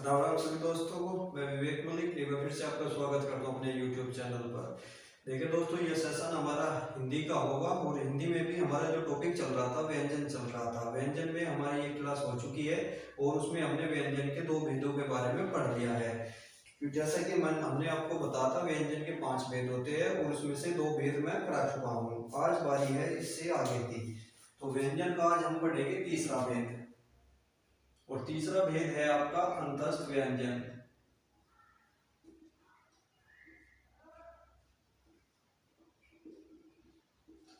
राम राम सभी दोस्तों को। मैं विवेक मलिक एक बार फिर से आपका स्वागत करता हूँ अपने YouTube चैनल पर। देखिए दोस्तों, ये सेशन हमारा हिंदी का होगा और हिंदी में भी हमारा जो टॉपिक चल रहा था व्यंजन चल रहा था। व्यंजन में हमारी एक क्लास हो चुकी है और उसमें हमने व्यंजन के दो भेदों के बारे में पढ़ लिया है। जैसा कि हमने आपको बताया था व्यंजन के 5 भेद होते हैं और उसमें से 2 भेद मैं करा चुका हूँ। आज बारी है इससे आगे की। तो व्यंजन का आज हम पढ़ेंगे तीसरा भेद और तीसरा भेद है आपका अंतस्थ व्यंजन।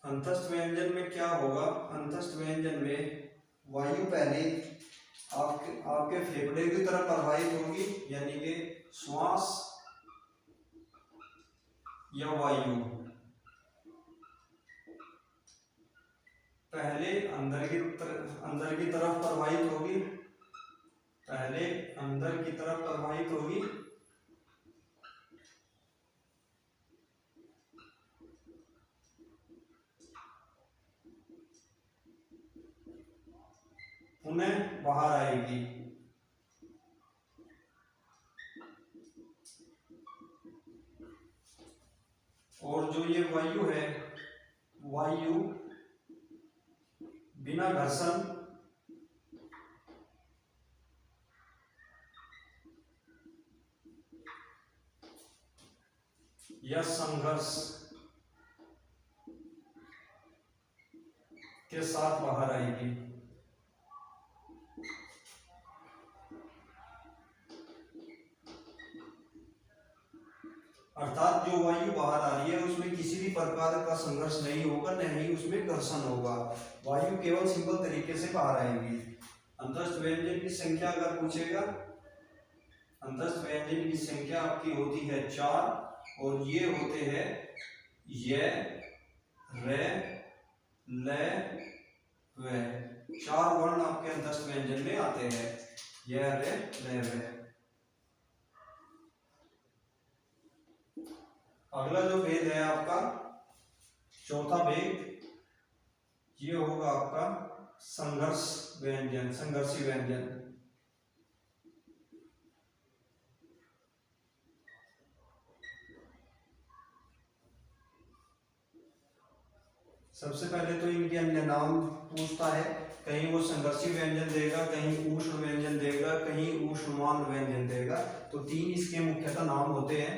अंतस्थ व्यंजन में क्या होगा? अंतस्थ व्यंजन में वायु पहले आपके फेफड़े की तरफ प्रवाहित होगी, यानी कि श्वास या वायु पहले अंदर की तरफ प्रवाहित होगी। पहले अंदर की तरफ प्रवाहित होगी, पुनः बाहर आएगी। और जो ये वायु है, वायु बिना घर्षण या संघर्ष के साथ बाहर आएगी। अर्थात जो वायु बाहर आ रही है उसमें किसी भी प्रकार का संघर्ष नहीं होगा, न ही उसमें घर्षण होगा। वायु केवल सिंपल तरीके से बाहर आएगी। अंतस्थ व्यंजन की संख्या अगर पूछेगा, अंतस्थ व्यंजन की संख्या आपकी होती है 4 और ये होते हैं य, रे, ल, व। 4 वर्ण आपके अंतस्थ व्यंजन में आते हैं, य, रे, ल, व। अगला जो भेद है आपका चौथा भेद, ये होगा आपका संघर्ष व्यंजन, संघर्षी व्यंजन। सबसे पहले तो इनके अन्य नाम पूछता है। कहीं वो संघर्षी व्यंजन देगा, कहीं उष्ण व्यंजन देगा, कहीं ऊष्णमान व्यंजन देगा। तो 3 इसके मुख्यतः नाम होते हैं।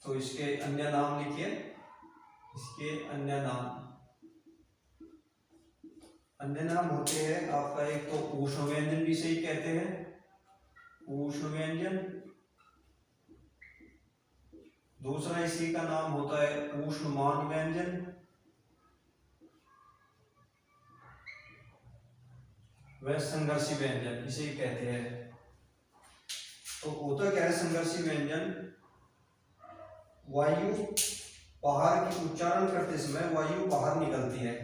तो इसके अन्य नाम लिखिए। इसके अन्य नाम होते हैं आपका, एक तो उष्ण व्यंजन भी सही कहते हैं, उष्ण व्यंजन। दूसरा इसी का नाम होता है ऊष्णमान व्यंजन। वह संघर्षी व्यंजन इसे कहते हैं। तो होता क्या है संघर्षी व्यंजन? वायु बाहर की उच्चारण करते समय वायु बाहर निकलती है।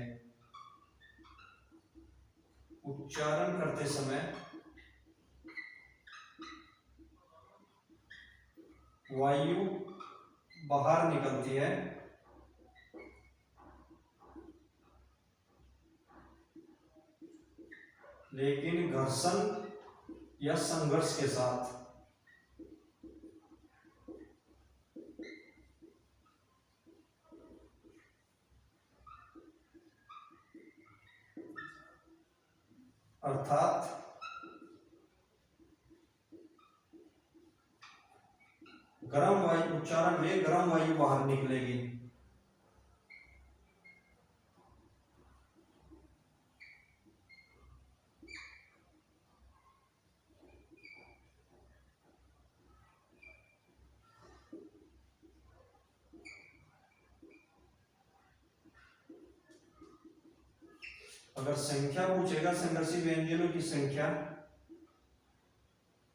उच्चारण करते समय वायु बाहर निकलती है, लेकिन घर्षण या संघर्ष के साथ। अर्थात गर्म वायु उच्चारण में गर्म वायु बाहर निकलेगी। अगर संख्या पूछेगा संघर्षी व्यंजनों की संख्या,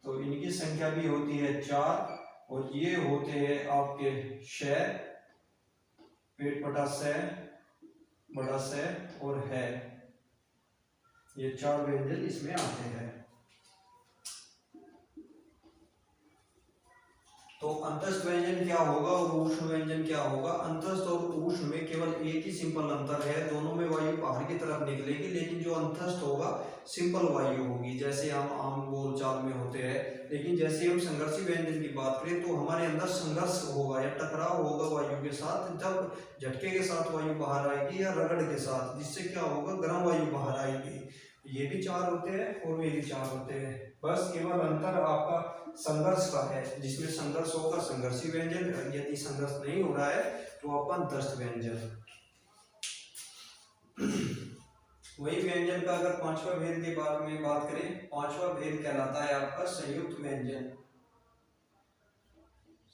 तो इनकी संख्या भी होती है 4 और ये होते हैं आपके श, पेट बटा स, बड़ा स और है। ये 4 व्यंजन इसमें आते हैं। तो अंतस्थ व्यंजन क्या होगा और ऊष्म व्यंजन क्या होगा। अंतस्थ और ऊष्म में केवल एक ही सिंपल अंतर है, दोनों में वायु बाहर की तरफ निकलेगी, लेकिन जो अंतस्थ होगा सिंपल वायु होगी, जैसे हम आम बोलचाल में होते हैं। लेकिन जैसे हम संघर्षी व्यंजन की बात करें तो हमारे अंदर संघर्ष होगा या टकराव होगा वायु के साथ, जब झटके के साथ वायु बाहर आएगी या रगड़ के साथ, जिससे क्या होगा गर्म वायु बाहर आएगी। ये भी चार होते हैं और ये भी चार होते हैं, बस केवल अंतर आपका संघर्ष का है। जिसमें संघर्ष होगा संघर्षी व्यंजन, यदि संघर्ष नहीं हो रहा है तो आपका अंतस्थ व्यंजन। वही व्यंजन का अगर पांचवा भेद के बारे में बात करें, पांचवा भेद कहलाता है आपका संयुक्त व्यंजन।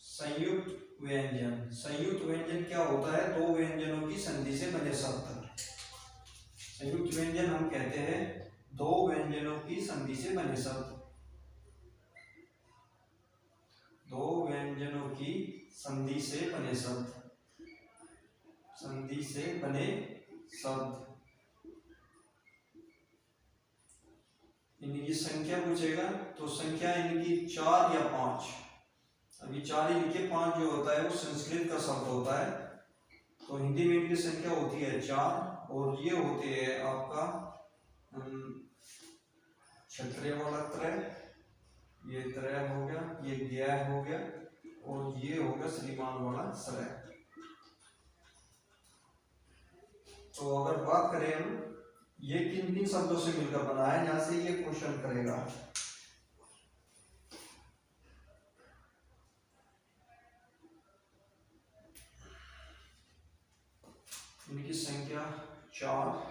संयुक्त व्यंजन, संयुक्त व्यंजन क्या होता है, दो व्यंजनों की संधि से बने शब्द। संयुक्त व्यंजन हम कहते हैं दो व्यंजनों की संधि से बने शब्द। दो व्यंजनों की संधि से बने शब्द, संधि से बने शब्द। इनकी संख्या पूछेगा तो संख्या इनकी 4 या 5, अभी 4 ही लिखे, 5 जो होता है वो संस्कृत का शब्द होता है। तो हिंदी में इनकी संख्या होती है 4, और ये होते हैं आपका क्षत्रिय वाला त्रय, ये त्रय हो गया, ये व्यय हो गया, और ये हो गया श्रीमान वाला श्रय। तो अगर बात करें हम ये किन किन शब्दों से मिलकर बना है, यहां से ये क्वेश्चन करेगा। इनकी संख्या 4,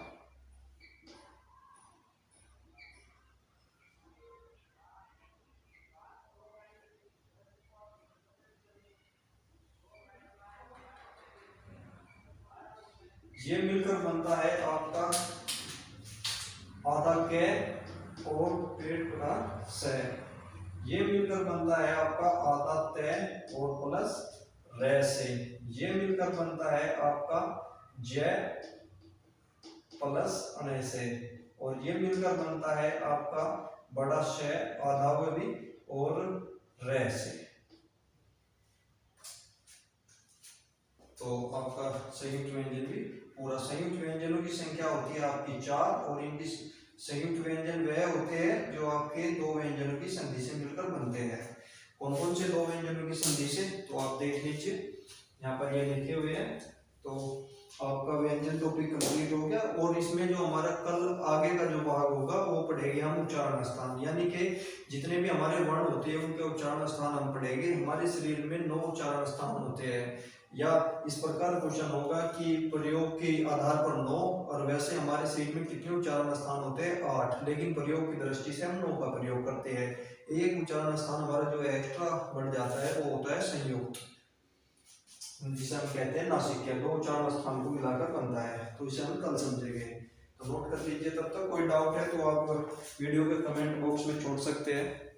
ये मिलकर बनता है आपका आधा कै और पेट का स। ये मिलकर बनता है आपका आधा तय और प्लस रे से। ये मिलकर बनता है आपका जय प्लस अनय से, और ये मिलकर बनता है आपका बड़ा श आधा भी और रे से। तो आपका संयुक्त व्यंजन भी पूरा। संयुक्त व्यंजनों की संख्या होती है आपकी 4, और इनकी संयुक्त व्यंजन वह होते हैं जो आपके दो व्यंजनों की संधि से मिलकर बनते हैं। कौन कौन से दो व्यंजनों की संधि से, तो आप देख लीजिए, यहाँ पर ये लिखे हुए हैं। तो आपका व्यंजन टॉपिक कंप्लीट हो गया, और इसमें जो हमारा कल आगे का जो भाग होगा वो पढ़ेंगे हम उच्चारण स्थान, यानी कि जितने भी हमारे वर्ण होते हैं उनके उच्चारण स्थान हम पढ़ेंगे। हमारे शरीर में 9 उच्चारण स्थान होते हैं, या इस प्रकार क्वेश्चन होगा कि प्रयोग के आधार पर 9, और वैसे हमारे शरीर में कितने उच्चारण स्थान होते हैं 8, लेकिन प्रयोग की दृष्टि से हम 9 का प्रयोग करते हैं। एक उच्चारण स्थान हमारा जो एक्स्ट्रा बढ़ जाता है वो होता है संयुक्त, जिसे हम कहते हैं नासिक। 2 उच्चारण स्थान को मिलाकर बनता है, तो इसे हम कल समझेंगे। तो नोट कर लीजिए। तब तक कोई डाउट है तो आप वीडियो के कमेंट बॉक्स में छोड़ सकते हैं।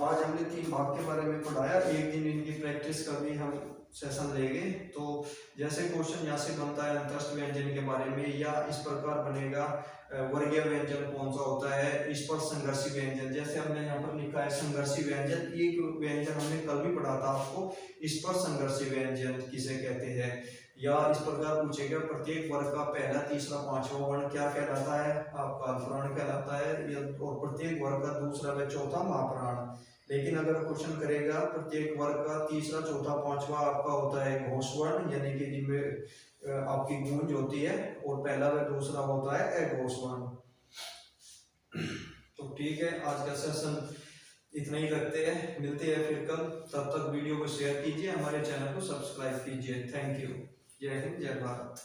आज हमने 3 भाग के बारे में पढ़ाया, एक दिन इनकी प्रैक्टिस का भी हम सेशन लेंगे। तो जैसे क्वेश्चन यहाँ से बनता है अंतस्थ व्यंजन के बारे में, या इस प्रकार बनेगा वर्गीय व्यंजन कौन सा होता है, इस पर संघर्षी व्यंजन, जैसे हमने यहाँ पर लिखा है संघर्षी व्यंजन, एक व्यंजन हमने कल भी पढ़ा था आपको, इस पर संघर्षी व्यंजन किसे कहते हैं। या इस प्रकार पूछेगा प्रत्येक वर्ग का पहला, तीसरा, पांचवा वर्ण क्या कहलाता है, आपका अल्पवर्ण कहलाता है, और प्रत्येक वर्ग का दूसरा व चौथा महाप्राण। लेकिन अगर क्वेश्चन करेगा प्रत्येक वर्ग का तीसरा, चौथा, पांचवा आपका होता है घोषवर्ण, यानी कि जिनमें आपकी गूंज होती है, और पहला व दूसरा होता है अघोषवर्ण। तो ठीक है, आज का सेशन इतना ही रखते हैं, मिलते हैं फिर कल। तब तक वीडियो को शेयर कीजिए, हमारे चैनल को सब्सक्राइब कीजिए। Thank you. जय हिंद, जय भारत।